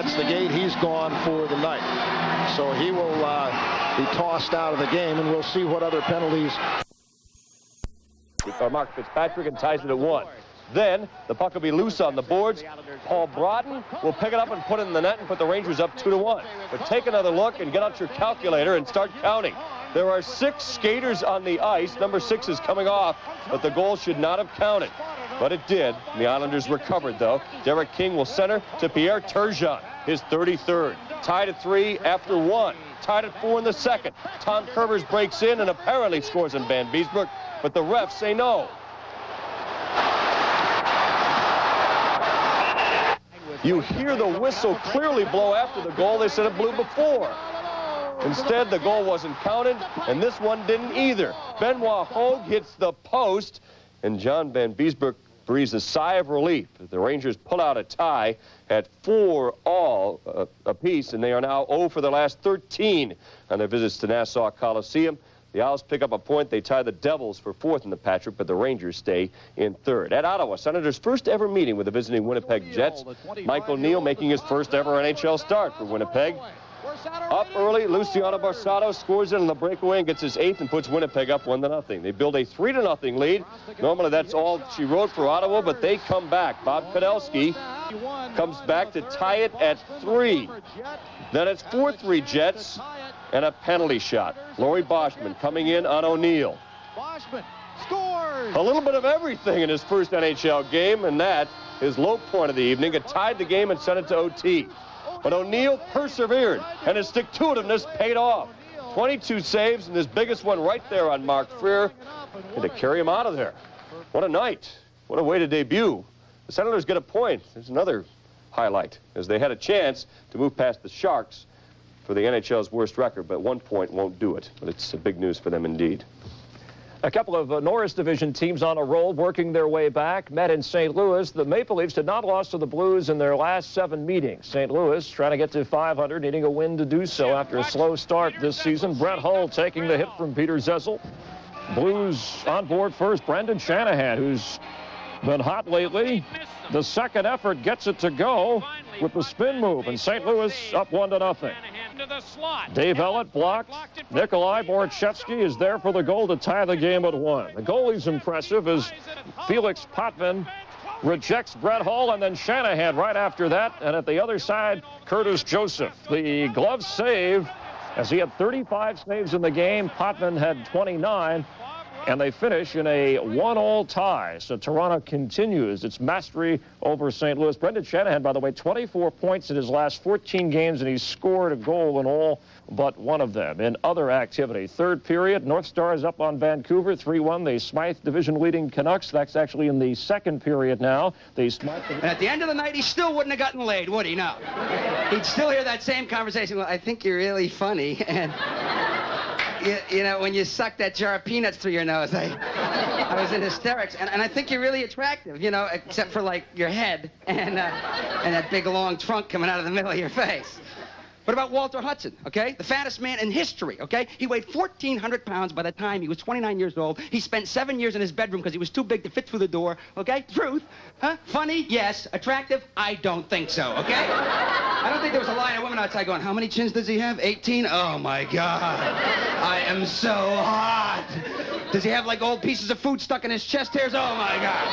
gets the gate, he's gone for the night. So he will be tossed out of the game, and we'll see what other penalties. Mark Fitzpatrick and ties it at 1. Then the puck will be loose on the boards. Paul Brodin will pick it up and put it in the net and put the Rangers up 2-1. But take another look and get out your calculator and start counting. There are 6 skaters on the ice. Number 6 is coming off, but the goal should not have counted. But it did. The Islanders recovered, though. Derek King will center to Pierre Turgeon, his 33rd. Tied at 3 after 1. Tied at 4 in the second. Tom Curvers breaks in and apparently scores on Van Beesbroek, but the refs say no. You hear the whistle clearly blow after the goal. They said it blew before. Instead, the goal wasn't counted, and this one didn't either. Benoit Hogue hits the post, and John Van Beesbroek breathes a sigh of relief. The Rangers pull out a tie at 4-all apiece, and they are now 0 for the last 13 on their visits to Nassau Coliseum. The Owls pick up a point. They tie the Devils for 4th in the Patrick, but the Rangers stay in 3rd. At Ottawa, Senators' first ever meeting with the visiting Winnipeg Jets. Mike O'Neill making his first ever NHL start for Winnipeg. Up early, Luciano Borsato scores in on the breakaway and gets his 8th and puts Winnipeg up 1-0. They build a 3-0 lead. Normally that's all she wrote for Ottawa, but they come back. Bob Kudelski comes back to tie it at 3. Then it's 4-3 Jets and a penalty shot. Laurie Boschman coming in on O'Neill. Boschman scores! A little bit of everything in his first NHL game, and that is low point of the evening. It tied the game and sent it to OT. But O'Neill persevered, and his stick-to-itiveness paid off. 22 saves, and his biggest one right there on Mark Freer, and to carry him out of there. What a night. What a way to debut. The Senators get a point. There's another highlight, as they had a chance to move past the Sharks for the NHL's worst record, but 1 point won't do it. But it's big news for them indeed. A couple of Norris Division teams on a roll working their way back met in St. Louis. The Maple Leafs had not lost to the Blues in their last 7 meetings. St. Louis trying to get to 500, needing a win to do so after a slow start this season. Brett Hull taking the hit from Peter Zezel. Blues on board first. Brendan Shanahan, who's been hot lately. The second effort gets it to go with the spin move, and St. Louis up 1-0. Dave Ellett blocked. Nikolai Borchevsky is there for the goal to tie the game at 1. The goalie's impressive as Felix Potvin rejects Brett Hull, and then Shanahan right after that. And at the other side, Curtis Joseph. The glove save, as he had 35 saves in the game. Potvin had 29. And they finish in a 1-1 tie. So Toronto continues its mastery over St. Louis. Brendan Shanahan, by the way, 24 points in his last 14 games, and he's scored a goal in all but one of them. In other activity, third period, North Stars up on Vancouver, 3-1. They Smythe division-leading Canucks. That's actually in the second period now. They Smythe. And at the end of the night, he still wouldn't have gotten laid, would he? No. He'd still hear that same conversation. Well, I think you're really funny, and... You know, when you suck that jar of peanuts through your nose, I was in hysterics. And I think you're really attractive, you know, except for, like, your head and that big, long trunk coming out of the middle of your face. What about Walter Hudson, okay? The fattest man in history, okay? He weighed 1,400 pounds by the time he was 29 years old. He spent 7 years in his bedroom because he was too big to fit through the door, okay? Truth, huh? Funny, yes. Attractive, I don't think so, okay? I don't think there was a line of women outside going, how many chins does he have? 18? Oh, my God. I am so hot. Does he have, like, old pieces of food stuck in his chest hairs? Oh, my God.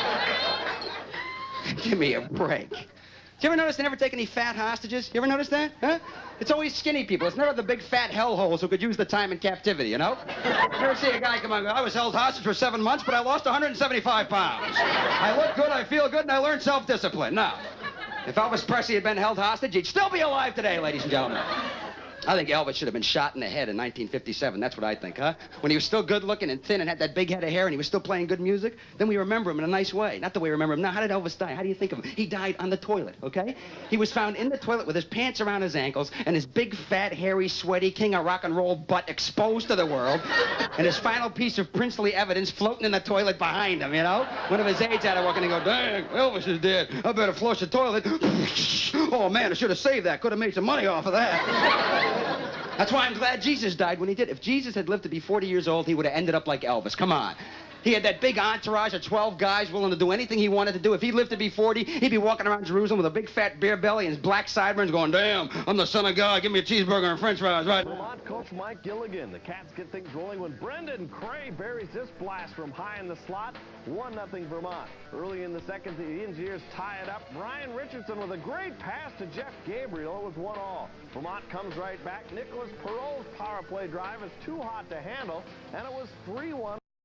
Give me a break. Did you ever notice they never take any fat hostages? You ever notice that? Huh? It's always skinny people. It's never the big fat hellholes who could use the time in captivity, you know? You ever see a guy come on and go, I was held hostage for 7 months, but I lost 175 pounds. I look good, I feel good, and I learned self-discipline. No. If Elvis Presley had been held hostage, he'd still be alive today, ladies and gentlemen. I think Elvis should have been shot in the head in 1957. That's what I think, huh? When he was still good-looking and thin and had that big head of hair and he was still playing good music, then we remember him in a nice way. Not the way we remember him now. How did Elvis die? How do you think of him? He died on the toilet, okay? He was found in the toilet with his pants around his ankles and his big, fat, hairy, sweaty, king of rock and roll butt exposed to the world and his final piece of princely evidence floating in the toilet behind him, you know? One of his aides had to walk in and go, dang, Elvis is dead. I better flush the toilet. Oh, man, I should have saved that. Could have made some money off of that. That's why I'm glad Jesus died when he did. If Jesus had lived to be 40 years old, he would have ended up like Elvis. Come on. He had that big entourage of 12 guys willing to do anything he wanted to do. If he lived to be 40, he'd be walking around Jerusalem with a big fat beer belly and his black sideburns going, damn, I'm the son of God. Give me a cheeseburger and french fries, right? Vermont coach Mike Gilligan. The Cats get things rolling when Brendan Cray buries this blast from high in the slot. 1-0 Vermont. Early in the second, the Engineers tie it up. Brian Richardson with a great pass to Jeff Gabriel. It was 1-1. Vermont comes right back. Nicholas Perot's power play drive is too hot to handle, and it was 3-1.